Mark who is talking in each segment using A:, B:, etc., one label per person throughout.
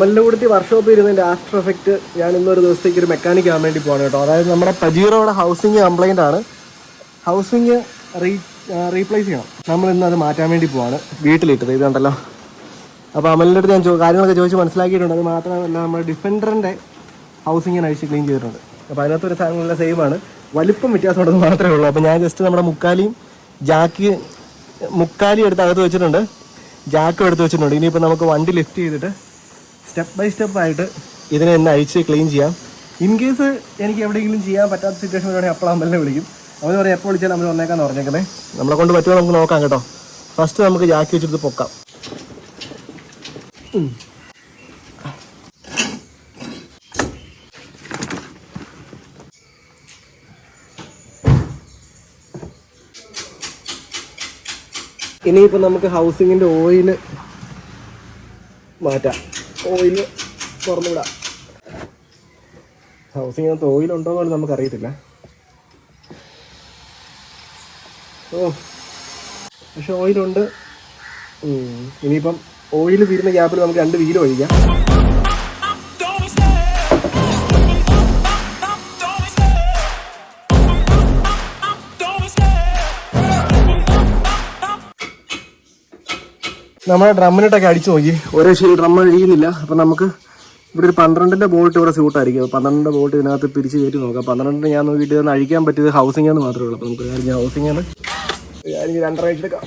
A: മല്ലൂടുത്തി വർക്ക്ഷോപ്പിൽ ഇരുന്നതിൻ്റെ after effect ഞാൻ ഇന്നൊരു ദിവസത്തേക്ക് ഒരു മെക്കാനിക് ആകാൻ വേണ്ടി പോകണം കേട്ടോ. അതായത് നമ്മുടെ പജീറോയുടെ ഹൗസിങ് കംപ്ലൈൻ്റ് ആണ്. ഹൗസിങ് റീപ്ലേസ് ചെയ്യണം. നമ്മൾ ഇന്ന് അത് മാറ്റാൻ വേണ്ടി പോവാണ്. വീട്ടിലിട്ടത് ഇത് കണ്ടല്ലോ. അപ്പോൾ അമലിൻ്റെ അടുത്ത് ഞാൻ കാര്യങ്ങളൊക്കെ ചോദിച്ച് മനസ്സിലാക്കിയിട്ടുണ്ട്. അത് മാത്രമല്ല നമ്മുടെ ഡിഫൻഡറിൻ്റെ ഹൗസിങ് ഞാൻ അഴിച്ച് ക്ലീൻ ചെയ്തിട്ടുണ്ട്. അപ്പോൾ അതിനകത്തൊരു സാധനങ്ങളെല്ലാം സെയിമാണ്, വലിപ്പം വ്യത്യാസമുണ്ടെന്ന് മാത്രമേ ഉള്ളൂ. അപ്പോൾ ഞാൻ ജസ്റ്റ് നമ്മുടെ മുക്കാലി എടുത്ത് അകത്ത് വെച്ചിട്ടുണ്ട്, ജാക്കും എടുത്ത് വെച്ചിട്ടുണ്ട്. ഇനിയിപ്പോൾ നമുക്ക് വണ്ടി ലിഫ്റ്റ് ചെയ്തിട്ട് സ്റ്റെപ്പ് ബൈ സ്റ്റെപ്പായിട്ട് ഇതിനെ ഒന്ന് അഴിച്ച് ക്ലീൻ ചെയ്യാം. ഇൻ കേസ് എനിക്ക് എവിടെയെങ്കിലും ചെയ്യാൻ പറ്റാത്ത സിറ്റുവേഷൻ വരുവാണെങ്കിൽ അപ്പോൾ അമലിനെ വിളിക്കും. അവൻ പറയാം എപ്പോൾ വിളിച്ചാൽ നമ്മൾ വന്നേക്കാന്ന് പറഞ്ഞേക്കുന്നത്. നമ്മളെ കൊണ്ട് പറ്റുമോ നമുക്ക് നോക്കാം കേട്ടോ. ഫസ്റ്റ് നമുക്ക് ജാക്കി വെച്ചിട്ട് പൊക്കാം. ഇനിയിപ്പോൾ നമുക്ക് ഹൗസിങ്ങിൻ്റെ ഓയിൽ മാറ്റാം. ഓയിൽ തുറന്നു വിടാം. ഹൗസിങ്ങിനകത്ത് ഓയിലുണ്ടോ എന്ന് നമുക്കറിയത്തില്ല. പക്ഷെ ഓയിലുണ്ട്. ഇനിയിപ്പം ഓയിൽ തീരുന്ന ഗ്യാപ്പിൽ നമുക്ക് 2 വീല് ഒഴിക്കാം. നമ്മുടെ ഡ്രമ്മിനിട്ടൊക്കെ അടിച്ചു നോക്കി, ഓരോ ശരി ഡ്രം അഴിയുന്നില്ല. അപ്പം നമുക്ക് ഇവിടെ ഒരു 12ന്റെ ബോൾട്ട് ഇവിടെ സ്യൂട്ടായിരിക്കും. 12ന്റെ ബോൾട്ട് ഇതിനകത്ത് പിരിച്ച് കയറ്റി നോക്കാം. 12 ഞാൻ നോക്കിയിട്ട് ഇതൊന്ന് അഴിക്കാൻ പറ്റിയത് ഹൗസിംഗ് മാത്രമേ ഉള്ളൂ. അപ്പോൾ നമുക്ക് ഹൗസിംഗ് 2.5 എടുക്കാം.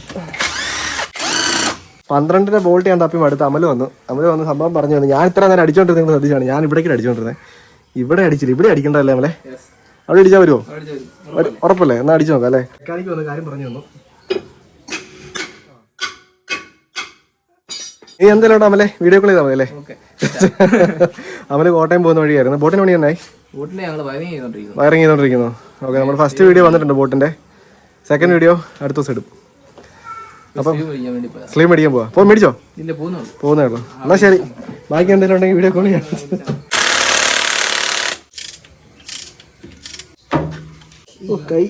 A: 12ന്റെ ബോൾട്ട് ഞാൻ തപ്പി അടുത്ത് അമല് വന്ന് സംഭവം പറഞ്ഞു തന്നു. ഞാൻ ഇത്ര നേരം അടിച്ചോണ്ടിരുന്നത് നിങ്ങൾ ശ്രദ്ധിച്ചാണ്. ഞാൻ ഇവിടേക്ക് അടിച്ചോണ്ടിരുന്നത്. ഇവിടെ അടിച്ചില്ല. ഇവിടെ അടിക്കണ്ടല്ലേ അമലെ? അവിടെ അടിച്ചാൽ വരുമോ? ഉറപ്പല്ലേ? എന്നാൽ അടിച്ചു നോക്കാം അല്ലേ? മെക്കാനിക്ക് വന്ന കാര്യം പറഞ്ഞു തന്നു. നീ എന്തായാലും അമലെ വീഡിയോ കോൾ ചെയ്താൽ മതി അല്ലേ? അമല് കോട്ടയം പോകുന്ന വഴിയായിരുന്നു. ബോട്ടിന് പണി തന്നെ വയറിങ് ചെയ്തോണ്ടിരിക്കുന്നു. ഓക്കെ, നമ്മൾ ഫസ്റ്റ് വീഡിയോ വന്നിട്ടുണ്ട് ബോട്ടിന്റെ. സെക്കൻഡ് വീഡിയോ അടുത്ത ദിവസം ഇടും. അപ്പം സ്ലീവ് മേടിക്കാൻ പോവാ. അപ്പോൾ മേടിച്ചോ? പോകുന്നേ ഉള്ളൂ. എന്നാ ശരി, ബാക്കി എന്തെങ്കിലും ഉണ്ടെങ്കിൽ വീഡിയോ കോൾ ചെയ്യാം. കൈ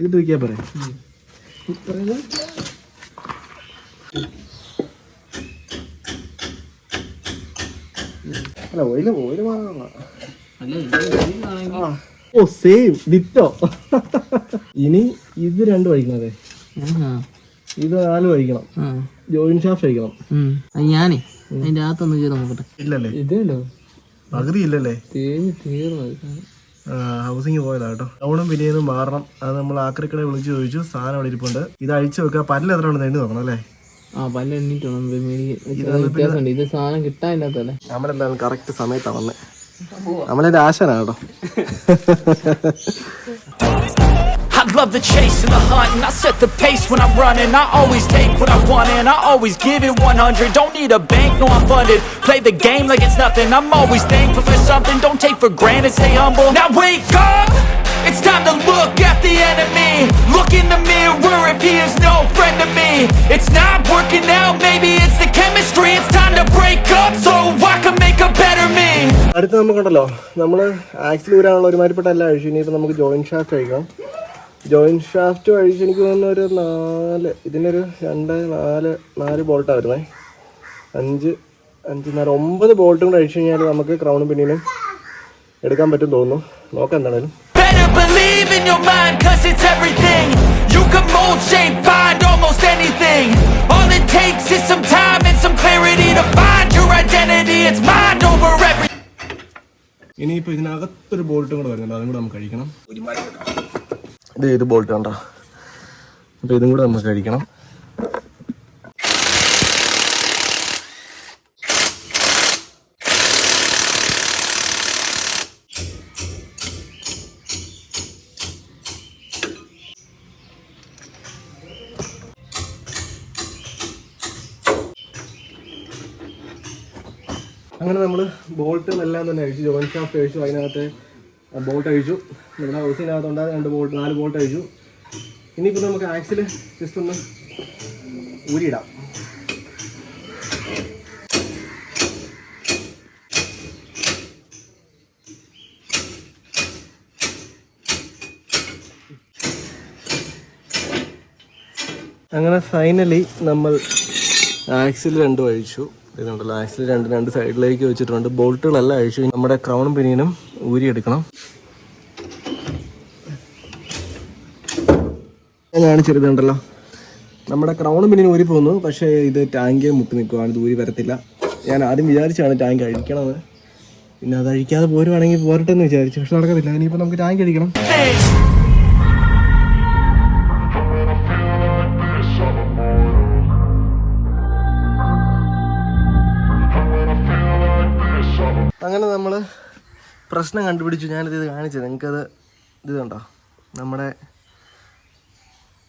A: ഇത് വയ്ക്കാൻ പറയാം. അല്ല ഓയില് വാങ്ങണം. ഓ സെയിം ഡിറ്റോ. ഇനി ഇത് 2 വഴിക്കണേ, ഇത് 4 വഴിക്കണം. Joint shaft വഴിക്കണം.
B: ഞാനേ അതിന്റെ അകത്തൊന്നും ചെയ്ത് നോക്കട്ടെ.
A: ഇല്ലല്ലേ? ഇതല്ലോ പകുതി ഇല്ലല്ലേ? ഹൗസിങ് പോയതാ കേട്ടോ. ടൗണും പിന്നെയൊന്നും മാറണം. അത് നമ്മൾ ആക്രിക്കട വിളിച്ച് ചോദിച്ചു. സാധനം അവിടെ ഇരിപ്പുണ്ട്. ഇത് അഴിച്ചു വെക്കുക. പല്ല് എത്ര ഉണ്ട് നീണ്ടു നോക്കണം അല്ലേ?
B: ഇത് സാധനം കിട്ടാനില്ലാത്തല്ലേ.
A: നമ്മളെന്തായാലും കറക്റ്റ് സമയത്താണ് വന്നത്. നമ്മളെന്റെ ആശാനാണ് കേട്ടോ.
C: I love the chase and the hunt, and I set the pace when I'm running. I always take what I want and I always give it 100. Don't need a bank, no I'm funded. Play the game like it's nothing. I'm always thankful for something. Don't take for granted, stay humble. Now wake up, it's time to look at the enemy. Look in the mirror if he is no friend to me. It's not working out, maybe it's the chemistry. It's time to break up so I can make a better me.
A: അടുത്ത് നമുക്കുണ്ടല്ലോ, നമ്മൾ axle ഊരാനുള്ള ഒരുമാതിരിപ്പെട്ട എല്ലാം അഴിച്ചു. ഇനിയിപ്പോൾ നമുക്ക് joint shaft അഴിക്കണം. Joint shaft അഴിച്ച് എനിക്ക് തോന്നുന്ന ഒരു 4, ഇതിനൊരു 2, 4 ബോൾട്ടാണ് വരുന്നത്. 5, 4, 9 ബോൾട്ടും കൂടെ അഴിച്ചു കഴിഞ്ഞാൽ നമുക്ക് ക്രൗണും പിന്നീനും എടുക്കാൻ പറ്റും തോന്നുന്നു. നോക്കാം എന്താണേലും.
C: Believe in your mind, cause it's everything. You can mold, shape, find almost anything. All it takes is some time and some clarity to find your identity. It's mind over everything.
A: ഇനിയിപ്പോൾ ഇതിനകത്തൊരു ബോൾട്ടും കൂടെ വരുന്നുണ്ട്. അതും കൂടെ നമുക്ക് കഴിക്കണം. ഇത് bolt കണ്ടോ? അപ്പോൾ ഇതും കൂടെ നമുക്ക് കഴിക്കണം. അങ്ങനെ നമ്മൾ ബോൾട്ടും എല്ലാം തന്നെ അഴിച്ചു. ജോയിന്റ് ഷാഫ്റ്റ് അഴിച്ചു, അതിനകത്ത് ബോൾട്ട് അഴിച്ചു. നമ്മുടെ ഹൗസിനകത്തുണ്ടാകുന്ന 4 ബോൾട്ട് അഴിച്ചു. ഇനിയിപ്പോൾ നമുക്ക് ആക്സിൽ ജസ്റ്റ് ഒന്ന് ഊരിയിടാം. അങ്ങനെ ഫൈനലി നമ്മൾ ആക്സിൽ രണ്ടും അഴിച്ചു. ഇതുണ്ടല്ലോ, ആക്സിൽ രണ്ട് സൈഡിലേക്ക് വെച്ചിട്ടുണ്ട്. ബോൾട്ടുകളെല്ലാം അഴിച്ചു. നമ്മുടെ ക്രൗണും പിനിയനും ഊരിയെടുക്കണം. ഞാൻ കാണിച്ചെടുത്തുണ്ടല്ലോ, നമ്മുടെ ക്രൗണും പിനിയനും ഊരി പോകുന്നു. പക്ഷേ ഇത് ടാങ്കേ മുട്ടി നിൽക്കുവാണ്, ഇത് ഊരി വരത്തില്ല. ഞാൻ ആദ്യം വിചാരിച്ചാണ് ടാങ്ക് അഴിക്കണമെന്ന്, പിന്നെ അത് അഴിക്കാതെ പോരുവാണെങ്കിൽ പോരട്ടെ എന്ന് വിചാരിച്ചു. പക്ഷെ നടക്കത്തില്ല. ഇനിയിപ്പോൾ നമുക്ക് ടാങ്ക് അടിക്കണം. അങ്ങനെ നമ്മൾ പ്രശ്നം കണ്ടുപിടിച്ചു. ഞാനിത് കാണിച്ചത് നിങ്ങൾക്കത്. ഇത് കണ്ടോ, നമ്മുടെ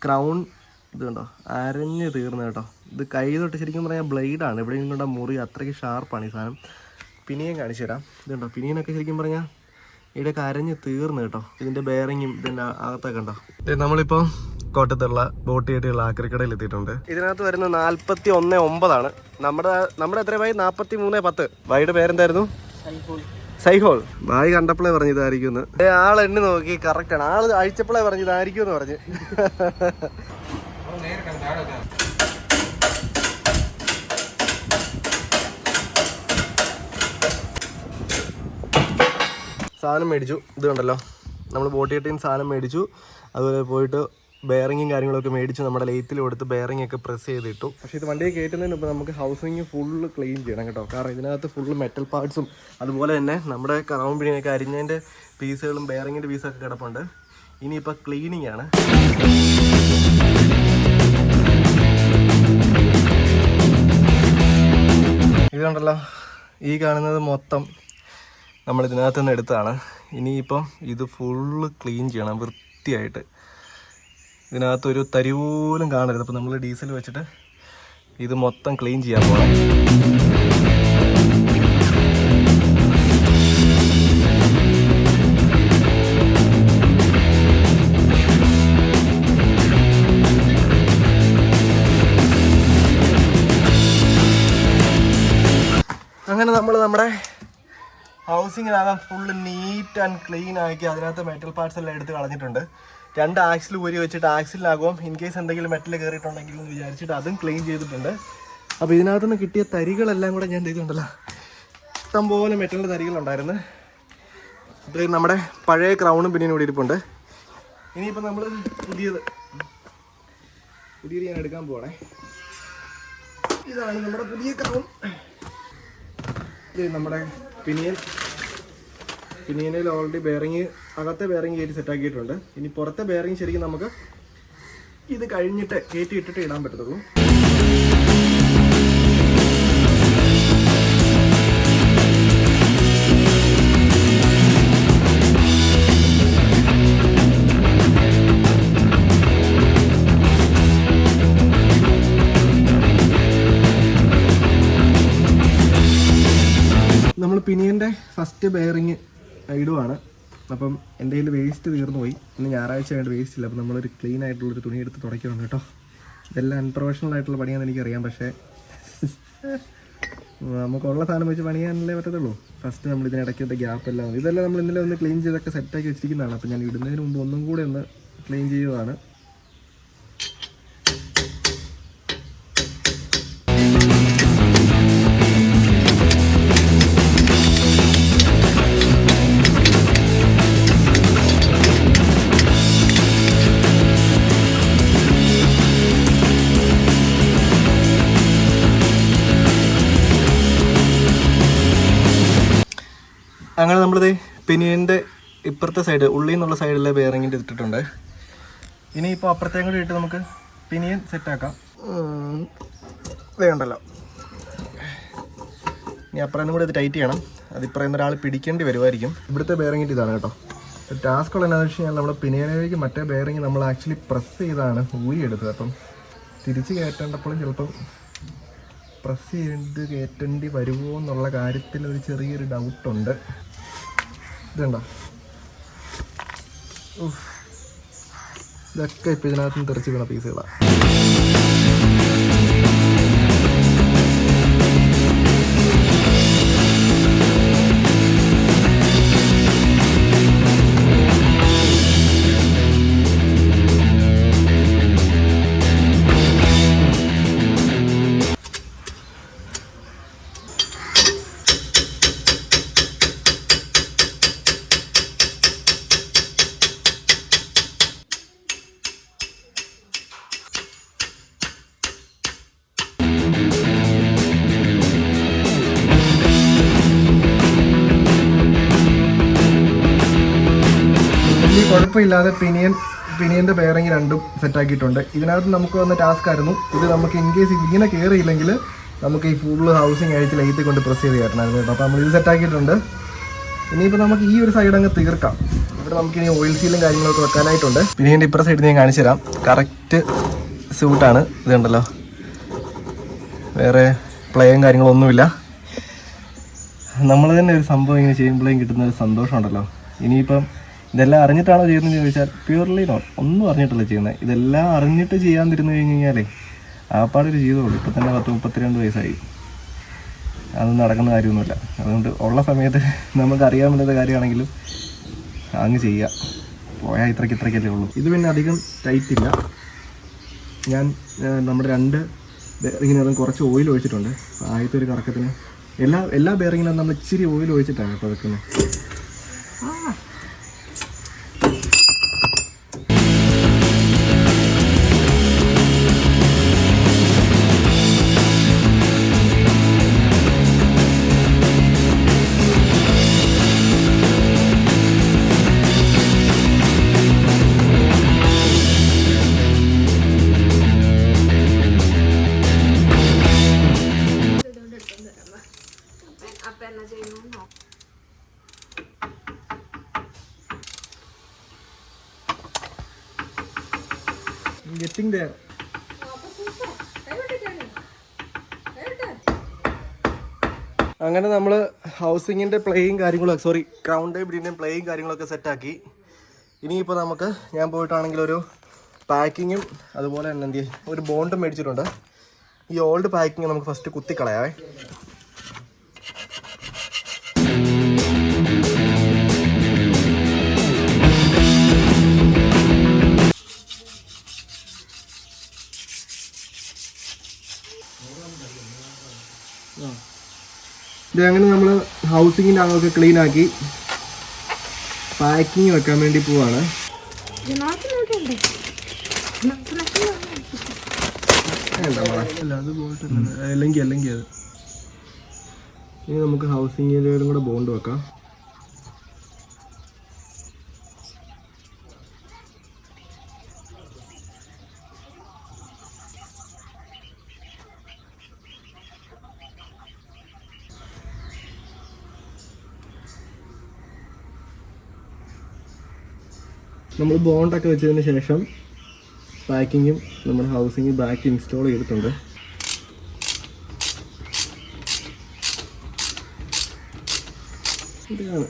A: ക്രൗൺ ഇത് കണ്ടോ അരഞ്ഞ് തീർന്നു കേട്ടോ. ഇത് കൈ തൊട്ട് ശരിക്കും പറഞ്ഞാൽ ബ്ലേഡാണ്. ഇവിടെ നിന്നുകൊണ്ട മുറി അത്രയ്ക്ക് ഷാർപ്പാണ് ഈ സാധനം. പിനിയൻ കാണിച്ചു തരാം. ഇതുണ്ടോ, പിനിയനൊക്കെ ശരിക്കും പറഞ്ഞാൽ ഇവിടെയൊക്കെ അരഞ്ഞ് തീർന്നു കേട്ടോ. ഇതിൻ്റെ ബെയറിങ്ങും ഇതിൻ്റെ അകത്തൊക്കെ ഉണ്ടോ. നമ്മളിപ്പോൾ കോട്ടത്തുള്ള ബോട്ടിയായിട്ടുള്ള ആക്രിക്കടയിൽ എത്തിയിട്ടുണ്ട്. ഇതിനകത്ത് വരുന്ന 41.9 നമ്മുടെ എത്രയായി? 43.10. ഭായിയുടെ പേരെന്തായിരുന്നു? സൈഹോൾ. ഭായി കണ്ടപ്പോഴേ പറഞ്ഞു ഇതായിരിക്കും. ആൾ എണ്ണി നോക്കി കറക്റ്റാണ്. ആള് അഴിച്ചപ്പോഴേ പറഞ്ഞു ഇതായിരിക്കും എന്ന് പറഞ്ഞ്. സാധനം മേടിച്ചു. ഇത് കണ്ടല്ലോ, നമ്മൾ ബോട്ടിയായിട്ട് സാധനം മേടിച്ചു. അതുപോലെ പോയിട്ട് ബെയറിങ്ങും കാര്യങ്ങളൊക്കെ മേടിച്ച് നമ്മുടെ ലെയ്ത്തിൽ കൊടുത്ത് ബെയറിംഗ് ഒക്കെ പ്രസ് ചെയ്തിട്ടു. പക്ഷേ ഇത് വണ്ടിയെ കയറ്റുന്നതിന് മുമ്പ് നമുക്ക് ഹൗസിങ് ഫുള്ള് ക്ലീൻ ചെയ്യണം കേട്ടോ. കാരണം ഇതിനകത്ത് ഫുള്ള് മെറ്റൽ പാർട്സും അതുപോലെ തന്നെ നമ്മുടെ ക്രൗൺ പിനിയൊക്കെ അരിഞ്ഞതിൻ്റെ പീസുകളും ബെയറിങ്ങിൻ്റെ പീസൊക്കെ കിടപ്പുണ്ട്. ഇനിയിപ്പോൾ ക്ലീനിങ് ആണ്. ഇത് കണ്ടല്ലോ, ഈ കാണുന്നത് മൊത്തം നമ്മൾ ഇതിനകത്ത് നിന്ന് എടുത്താണ്. ഇനിയിപ്പം ഇത് ഫുള്ള് ക്ലീൻ ചെയ്യണം വൃത്തിയായിട്ട്. ഇതിനകത്തൊരു തരി പോലും കാണരുത്. അപ്പോൾ നമ്മൾ ഡീസൽ വെച്ചിട്ട് ഇത് മൊത്തം ക്ലീൻ ചെയ്യാൻ പോകണം. അങ്ങനെ നമ്മൾ നമ്മുടെ ഹൗസിങ്ങിനകം ഫുള്ള് നീറ്റ് ആൻഡ് ക്ലീൻ ആക്കി അതിനകത്ത് മെറ്റൽ പാർട്സ് എല്ലാം എടുത്ത് കളഞ്ഞിട്ടുണ്ട്. 2 ആക്സിൽ ഊരി വെച്ചിട്ട് ആക്സിലാകും ഇൻ കേസ് എന്തെങ്കിലും മെറ്റൽ കയറിയിട്ടുണ്ടെങ്കിൽ എന്ന് വിചാരിച്ചിട്ട് അതും ക്ലീൻ ചെയ്തിട്ടുണ്ട്. അപ്പോൾ ഇതിനകത്ത് നിന്ന് കിട്ടിയ തരികളെല്ലാം കൂടെ ഞാൻ ചെയ്തിട്ടുണ്ടല്ലോ, ഇഷ്ടംപോലെ മെറ്റലിൻ്റെ തരികളുണ്ടായിരുന്നു. അപ്പോൾ നമ്മുടെ പഴയ ക്രൗണും പിന്നെയും കൂടി ഇരിപ്പുണ്ട്. ഇനിയിപ്പോൾ നമ്മൾ പുതിയത് ഞാൻ എടുക്കാൻ പോകണേ. ഇതാണ് നമ്മുടെ പുതിയ ക്രൗൺ. ഇത് നമ്മുടെ പിനിയനിൽ ഓൾറെഡി ബെയറിങ്, അകത്തെ ബെയറിങ് കയറ്റി സെറ്റാക്കിയിട്ടുണ്ട്. ഇനി പുറത്തെ ബെയറിങ് ശരിക്കും നമുക്ക് ഇത് കഴിഞ്ഞിട്ട് കയറ്റി ഇട്ടിട്ട് ഇടാൻ പറ്റത്തുള്ളൂ. നമ്മൾ പിനിയൻ്റെ ഫസ്റ്റ് ബെയറിങ് ഇടുവാണ്. അപ്പം എൻ്റെ കയ്യിൽ വേസ്റ്റ് തീർന്നു പോയി. ഇന്ന് ഞായറാഴ്ച ആയിട്ട് വേസ്റ്റ് ഇല്ല. അപ്പോൾ നമ്മളൊരു ക്ലീൻ ആയിട്ടുള്ളൊരു തുണി എടുത്ത് തുടയ്ക്കണം കേട്ടോ. ഇതെല്ലാം അൺപ്രൊഫഷണൽ ആയിട്ടുള്ള പണിയാണെന്ന് എനിക്കറിയാം. പക്ഷേ നമുക്കുള്ള സാധനം വെച്ച് പണിയാനല്ലേ പറ്റത്തുള്ളൂ. ഫസ്റ്റ് നമ്മൾ ഇതിനിടയ്ക്കത്തെ ഗ്യാപ്പെല്ലാം ഇതെല്ലാം നമ്മൾ ഇന്നലെ ഒന്ന് ക്ലീൻ ചെയ്തൊക്കെ സെറ്റാക്കി വെച്ചിരിക്കുന്നതാണ്. അപ്പോൾ ഞാൻ ഇടുന്നതിന് മുമ്പ് ഒന്നും കൂടെ ഒന്ന് ക്ലീൻ ചെയ്യുവാണ്. അങ്ങനെ നമ്മളിത് പിനിയൻ്റെ ഇപ്പുറത്തെ സൈഡ് ഉള്ളിൽ നിന്നുള്ള സൈഡിലെ ബെയറിങ്ങിൻ്റെ ഇട്ടിട്ടുണ്ട്. ഇനിയിപ്പോൾ അപ്പുറത്തേയും കൂടി ഇട്ട് നമുക്ക് പിനിയൻ സെറ്റാക്കാം. വേണ്ടല്ലോ. ഇനി അപ്പുറം കൂടി ഇത് ടൈറ്റ് ചെയ്യണം. അതിപ്പുറം ഒരാൾ പിടിക്കേണ്ടി വരുമായിരിക്കും. ഇവിടുത്തെ ബെയറിങ്ങിൻ്റെ ഇതാണ് കേട്ടോ. ടാസ്ക് ഉള്ള എന്താണെന്ന് വെച്ച് കഴിഞ്ഞാൽ നമ്മുടെ പിനിയനിലേക്ക് മറ്റേ ബെയറിങ് നമ്മൾ ആക്ച്വലി പ്രസ് ചെയ്താണ് ഊരിയെടുത്തത്. അപ്പം തിരിച്ച് കയറ്റേണ്ടപ്പോഴും ചിലപ്പം പ്രസ് ചെയ്ത് കയറ്റേണ്ടി വരുമോ എന്നുള്ള കാര്യത്തിൽ ഒരു ചെറിയൊരു ഡൗട്ടുണ്ട്. ഇതുണ്ടോ, ഇതൊക്കെ ഇപ്പം ഇതിനകത്ത് നിന്ന് തെറിച്ച് വീണ പീസുകളാണ്. കുഴപ്പമില്ലാതെ പിനിയൻ്റെ ബെയറിങ് രണ്ടും സെറ്റാക്കിയിട്ടുണ്ട്. ഇതിനകത്ത് നമുക്ക് വന്ന ടാസ്ക് ആയിരുന്നു ഇത്. നമുക്ക് ഇൻ കേസ് ഇങ്ങനെ കയറിയില്ലെങ്കിൽ നമുക്ക് ഈ ഫുള്ള് ഹൗസിങ് അഴിച്ച് ലൈറ്റ് കൊണ്ട് പ്രസ് ചെയ്ത് കയറണമായിരുന്നു കേട്ടോ. അപ്പോൾ നമ്മൾ ഇത് സെറ്റാക്കിയിട്ടുണ്ട്. ഇനിയിപ്പോൾ നമുക്ക് ഈ ഒരു സൈഡ് അങ്ങ് തീർക്കാം. ഇവിടെ നമുക്ക് ഇനി ഓയിൽ സീലും കാര്യങ്ങളൊക്കെ വെക്കാനായിട്ടുണ്ട്. പിന്നെ ഇതിൻ്റെ ഇപ്പുറ സൈഡ് ഞാൻ കാണിച്ചു തരാം. കറക്റ്റ് സ്യൂട്ടാണ് ഇത്, കണ്ടല്ലോ. വേറെ പ്ലേയും കാര്യങ്ങളൊന്നുമില്ല. നമ്മൾ തന്നെ ഒരു സംഭവം ഇങ്ങനെ ചെയ്യുമ്പോഴേക്കും കിട്ടുന്ന ഒരു സന്തോഷമുണ്ടല്ലോ. ഇനിയിപ്പം ഇതെല്ലാം അറിഞ്ഞിട്ടാണോ ചെയ്യുന്നതെന്ന് ചോദിച്ചാൽ പ്യൂർലി നോട്ട്, ഒന്നും അറിഞ്ഞിട്ടല്ല ചെയ്യുന്നത്. ഇതെല്ലാം അറിഞ്ഞിട്ട് ചെയ്യാൻ തരുന്നു കഴിഞ്ഞ് കഴിഞ്ഞാലേ ആപ്പാടൊരു ജീവിതമുള്ളൂ. ഇപ്പം തന്നെ 32 വയസ്സായി. അതൊന്നും നടക്കുന്ന കാര്യമൊന്നുമില്ല. അതുകൊണ്ട് ഉള്ള സമയത്ത് നമുക്ക് അറിയാൻ പറ്റുന്ന കാര്യമാണെങ്കിലും അങ്ങ് ചെയ്യുക. പോയാൽ ഇത്രയ്ക്കല്ലേ ഉള്ളൂ. ഇത് പിന്നെ അധികം ടൈറ്റ് ഇല്ല. ഞാൻ നമ്മുടെ 2 ബെയറിങ്ങിനകത്തും കുറച്ച് ഓയിൽ ഒഴിച്ചിട്ടുണ്ട്. ആദ്യത്തെ ഒരു കറക്കത്തിന് എല്ലാ ബെയറിങ്ങിനും നമ്മൾ ഇച്ചിരി ഓയിൽ ഒഴിച്ചിട്ടാണ് ഇപ്പോൾ വെക്കുന്നത്. Getting there. അങ്ങനെ നമ്മൾ ഹൗസിങ്ങിൻ്റെ പ്ലേയും കാര്യങ്ങളൊക്കെ ക്രൗൺ ടേബിളിൻ്റെയും പ്ലേയും കാര്യങ്ങളൊക്കെ സെറ്റാക്കി. ഇനിയിപ്പോൾ നമുക്ക് ഞാൻ പോയിട്ടാണെങ്കിൽ ഒരു പാക്കിങ്ങും അതുപോലെ തന്നെ ഒരു ബോണ്ടും മേടിച്ചിട്ടുണ്ട്. ഈ ഓൾഡ് പാക്കിങ് നമുക്ക് ഫസ്റ്റ് കുത്തിക്കളയാവേ. ഇത് അങ്ങനെ നമ്മൾ ഹൗസിങ്ങിൻ്റെ അകമൊക്കെ ക്ലീൻ ആക്കി പാക്കിങ് വെക്കാൻ വേണ്ടി പോവാണ്. അല്ലെങ്കിൽ അത് ഇനി നമുക്ക് ഹൗസിങ്ങിലും കൂടെ ബോണ്ട് വെക്കാം. നമ്മൾ ബോണ്ടൊക്കെ വെച്ചതിന് ശേഷം പാക്കിങ്ങും നമ്മുടെ ഹൗസിങ് ബാക്ക് ഇൻസ്റ്റാൾ ചെയ്തിട്ടുണ്ട്. ഇതാണ്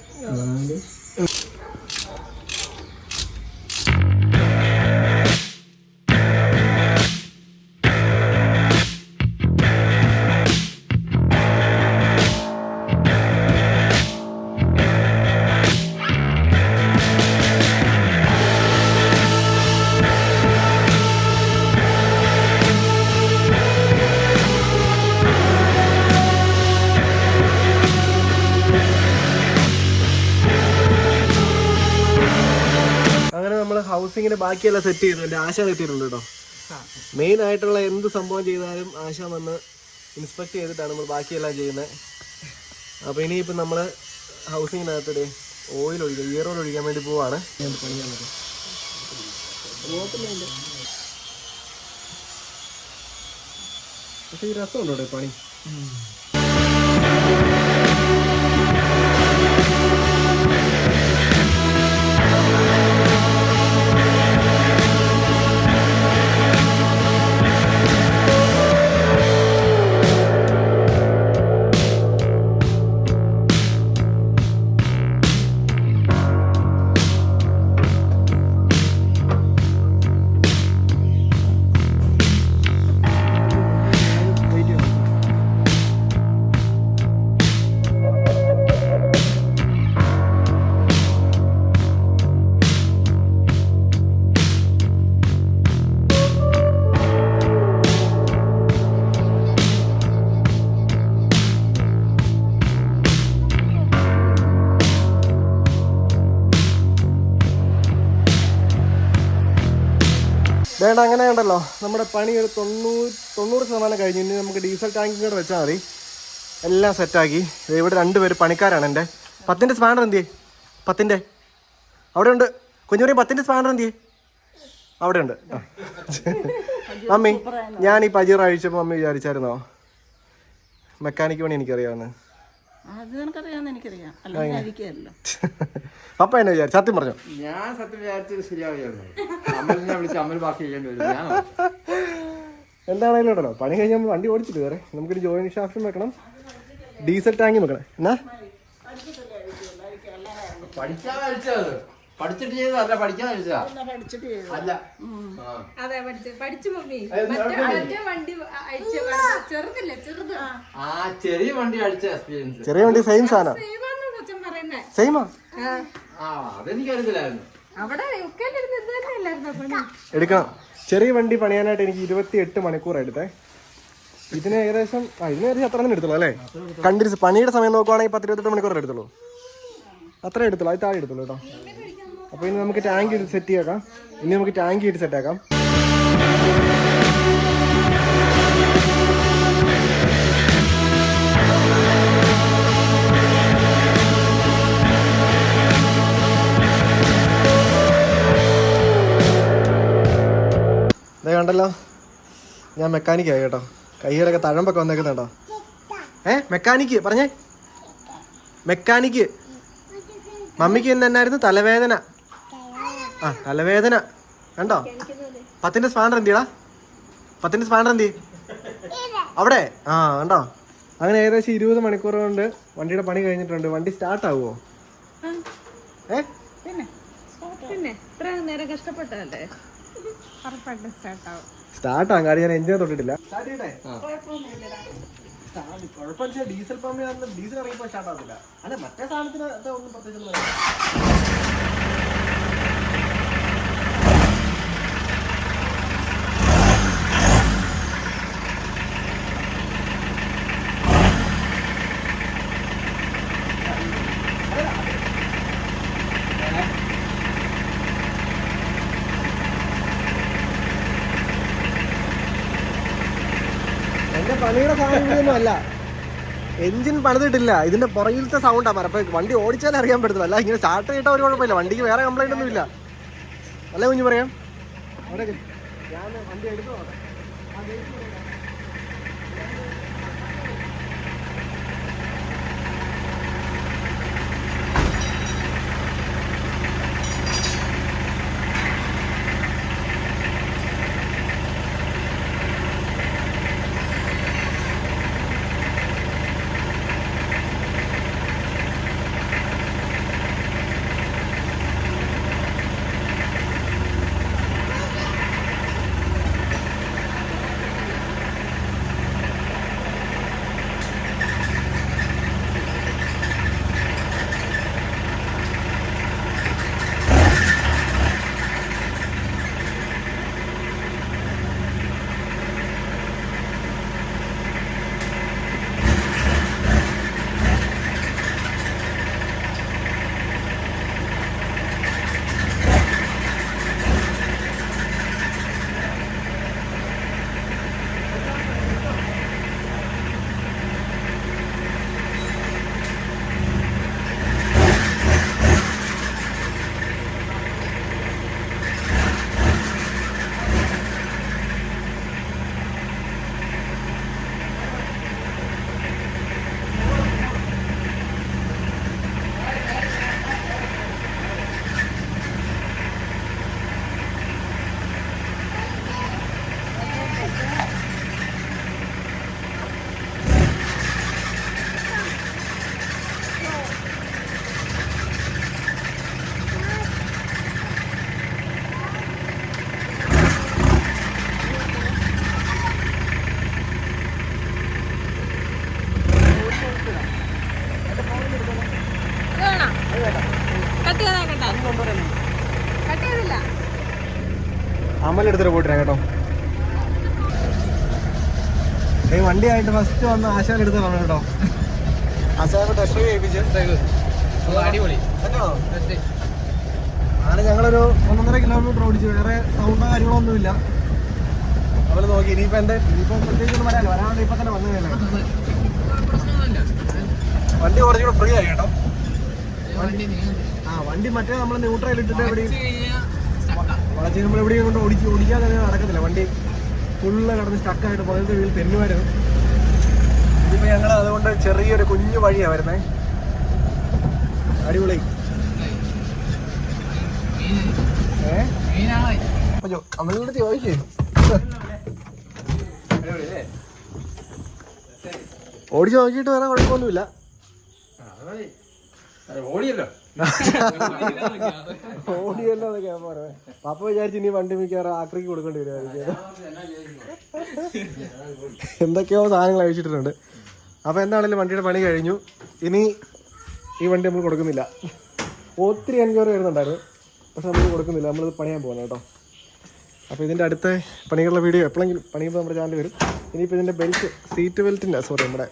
A: ഹൗസിങ്ങിന് ബാക്കിയെല്ലാം സെറ്റ് ചെയ്തു. എൻ്റെ ആശ എത്തിയിട്ടുണ്ട് കേട്ടോ. മെയിൻ ആയിട്ടുള്ള എന്ത് സംഭവം ചെയ്താലും ആശ വന്ന് ഇൻസ്പെക്ട് ചെയ്തിട്ടാണ് നമ്മൾ ബാക്കിയെല്ലാം ചെയ്യുന്നത്. അപ്പോൾ ഇനിയിപ്പം നമ്മൾ ഹൗസിങ്ങിനകത്തൊരു ഓയിൽ ഒഴിക്കുക, ഗിയർ ഓയിൽ ഒഴിക്കാൻ വേണ്ടി പോവാണ്. പക്ഷേ ഈ രസമുണ്ടോ പണി? വേണ്ട, അങ്ങനെ ഉണ്ടല്ലോ നമ്മുടെ പണി ഒരു 90% കഴിഞ്ഞു. ഇനി നമുക്ക് ഡീസൽ ടാങ്കും കൂടെ വെച്ചാൽ മതി. എല്ലാം സെറ്റാക്കി. ഇവിടെ 2 പേര് പണിക്കാരാണ്. എൻ്റെ 10ൻ്റെ സ്പാനർ എന്തിയേ? 10ൻ്റെ അവിടെ ഉണ്ട്. കുഞ്ഞുമണി 10-ന്റെ സ്പാനർ എന്ത് ചെയ്യും? അവിടെ ഉണ്ട്. മമ്മി, ഞാൻ ഈ പജീറ അഴിച്ചപ്പോൾ മമ്മി വിചാരിച്ചായിരുന്നോ മെക്കാനിക്ക് പണി എനിക്കറിയാമെന്ന്? പപ്പ എന്നെ വിചാരിച്ചു? സത്യം പറഞ്ഞോ?
B: ഞാൻ സത്യം വിചാരിച്ചത് ശരിയാവുകയായിരുന്നു. അമ്മലിനെ വിളിച്ച് അമ്മൽ ബാക്കി ചെയ്യേണ്ടി വരും.
A: എന്താണെങ്കിലും ഉണ്ടല്ലോ, പണി കഴിഞ്ഞാൽ വണ്ടി ഓടിച്ചിട്ട് വേറെ നമുക്കൊരു ജോയിൻ ഷാഫ്റ്റും വെക്കണം, ഡീസൽ ടാങ്കും വെക്കണം. എന്നാ
B: പഠിക്കാൻ കഴിച്ചത് പഠിച്ചിട്ട് ചെയ്തതല്ല, പഠിക്കാൻ കഴിച്ചതാ അല്ല. ആ ചെറിയ വണ്ടി അടിച്ച എക്സ്പീരിയൻസ്.
A: ചെറിയ വണ്ടി സെയിം സാധനം. സെയിമാ?
B: അതെനിക്കറിയത്തില്ലായിരുന്നു.
A: എടുക്കണം. ചെറിയ വണ്ടി പണിയാനായിട്ട് എനിക്ക് 28 മണിക്കൂർ എടുത്തേ. ഇതിന് ഏകദേശം അത്ര തന്നെ എടുത്തുള്ളൂ അല്ലേ? കണ്ടിന്യൂസ് പണിയുടെ സമയം നോക്കുവാണെങ്കിൽ 10-28 മണിക്കൂർ എടുത്തുള്ളൂ. അത്ര എടുത്തുള്ളൂ, അത് താഴെ എടുത്തുള്ളൂ കേട്ടോ. അപ്പോൾ ഇനി നമുക്ക് ടാങ്ക് ചെയ്ത് സെറ്റ് ചെയ്യാം. ഇനി നമുക്ക് ടാങ്ക് ചെയ്ത് സെറ്റ് ആക്കാം. ഇതേ കണ്ടല്ലോ, ഞാൻ മെക്കാനിക്കായി കേട്ടോ. കൈകളൊക്കെ തഴമ്പൊക്കെ വന്നേക്കുന്നുണ്ടോ? മെക്കാനിക്ക് പറഞ്ഞേ. മെക്കാനിക്ക്. മമ്മിക്ക് ഇന്ന് എന്നായിരുന്നു? തലവേദന. തലവേദന കണ്ടോ? 10-ന്റെ സ്പാനർ എന്തിയടാ? 10-ന്റെ സ്പാനർ എന്തി അവിടെ? കണ്ടോ? അങ്ങനെ ഏകദേശം 20 മണിക്കൂർ കൊണ്ട് വണ്ടിയുടെ പണി കഴിഞ്ഞിട്ടുണ്ട്. വണ്ടി സ്റ്റാർട്ട് ആവുമോ? സ്റ്റാർട്ടാകും. കാര്യം ഞാൻ എഞ്ചിനെ തൊട്ടിട്ടില്ല. കുഴപ്പമില്ല, ഡീസൽ പമ്പ് ഡീസൽ ഇറങ്ങിയപ്പോൾ സ്റ്റാർട്ട് ആവില്ല. അല്ല, മറ്റേ സാധനത്തിന് ഒന്നും പ്രത്യേകിച്ച് എന്റെ പണിയുടെ സാധനങ്ങളൊന്നും അല്ല. എഞ്ചിൻ പണിതിട്ടില്ല. ഇതിന്റെ പുറകിലത്തെ സൗണ്ടാ മരം. അപ്പൊ വണ്ടി ഓടിച്ചാലേ അറിയാൻ പറ്റത്തില്ല. അല്ല, ഇങ്ങനെ സ്റ്റാർട്ട് ചെയ്തിട്ട് ഒരു കുഴപ്പമില്ല. വണ്ടിക്ക് വേറെ കംപ്ലൈന്റ് ഒന്നും ഇല്ല അല്ലേ കുഞ്ഞു പറയാം? അവിടെ ഞാൻ വണ്ടി എടുത്തു നോക്കാം. അമലെടുത്തിട്ട് പോയിട്ടില്ല കേട്ടോ. ഈ വണ്ടിയായിട്ട് ഫസ്റ്റ് വന്ന് ആശാനെടുത്ത് പറഞ്ഞു കേട്ടോ. ആശാനെ ടെസ്റ്റ് ഡ്രൈവ് ചെയ്യിപ്പിച്ച്
B: അടിപൊളി.
A: അങ്ങനെ ഞങ്ങളൊരു 1.5 കിലോമീറ്റർ ഓടിച്ചു. വേറെ സൗണ്ടോ കാര്യങ്ങളോ ഒന്നുമില്ല. അവള് നോക്കി. ഇനിയിപ്പോ പ്രത്യേകിച്ച് ഒന്നും വരാനില്ല. വരാണ്ട് ഇപ്പൊ തന്നെ വന്നു കഴിഞ്ഞാൽ വണ്ടി കുറച്ചുകൂടെ ഫ്രീ ആയി കേട്ടോ. വണ്ടി മറ്റേ നമ്മൾ ന്യൂട്രൽ ഇട്ടിട്ട് എവിടെയും വളച്ച് നമ്മൾ എവിടെയും കൊണ്ട് ഓടിക്കാതെ നടക്കത്തില്ല. വണ്ടി ഫുള്ള് കിടന്ന് സ്റ്റക്കായിട്ട് പുറത്തെ വീട്ടിൽ തെന്നുമായിരുന്നു. ഇതിപ്പോൾ ഞങ്ങൾ അതുകൊണ്ട് ചെറിയൊരു കുഞ്ഞു വഴിയാണ് വരുന്നത്. അടിപൊളി. അമ്മയോട് ചോദിക്കേ ഓടിച്ച് നോക്കിയിട്ട് വേറെ കുഴപ്പമൊന്നുമില്ല.
B: ഓടിയല്ലോ
A: ഓടിയല്ലോ എന്നൊക്കെ ഞാൻ പറയാം. പാപ്പ വിചാരിച്ചു ഇനി വണ്ടി മിക്കവാറും ആക്രിക്ക് കൊടുക്കേണ്ടി വരുമായിരിക്കും. എന്തൊക്കെയോ സാധനങ്ങൾ അഴിച്ചിട്ടുണ്ട്. അപ്പോൾ എന്താണെങ്കിലും വണ്ടിയുടെ പണി കഴിഞ്ഞു. ഇനി ഈ വണ്ടി നമ്മൾ കൊടുക്കുന്നില്ല. ഒത്തിരി എൻക്വയറി വരുന്നുണ്ടായിരുന്നു, പക്ഷെ നമ്മൾ കൊടുക്കുന്നില്ല. നമ്മളിത് പണിയാൻ പോകണം കേട്ടോ. അപ്പോൾ ഇതിൻ്റെ അടുത്ത പണികളുടെ വീഡിയോ എപ്പോഴെങ്കിലും പണിയുമ്പോൾ നമ്മുടെ ചാനൽ വരും. ഇനിയിപ്പോൾ ഇതിൻ്റെ ബെൽറ്റ്, സീറ്റ് ബെൽറ്റിൻ്റെ, സോറി, നമ്മുടെ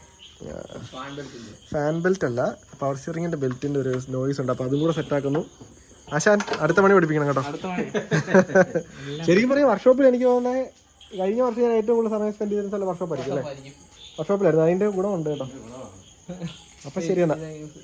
A: ഫാൻ ബെൽറ്റ് അല്ല, പവർ സ്റ്റിയറിങ്ങിൻ്റെ ബെൽറ്റിൻ്റെ ഒരു നോയ്സ് ഉണ്ട്. അപ്പോൾ അതും കൂടെ സെറ്റാക്കുന്നു. ആശാൻ അടുത്ത പണി പഠിപ്പിക്കണം കേട്ടോ. ശരിക്കും പറയും വർക്ക്ഷോപ്പിൽ എനിക്ക് തോന്നുന്നത് കഴിഞ്ഞ വർഷം ഞാൻ ഏറ്റവും കൂടുതൽ സമയം സ്പെൻഡ് ചെയ്ത സ്ഥലം വർക്ക്ഷോപ്പായിരിക്കും അല്ലേ? വർക്ക്ഷോപ്പിലായിരുന്നു. അതിൻ്റെ ഗുണമുണ്ട് കേട്ടോ. അപ്പം ശരി എന്നാൽ.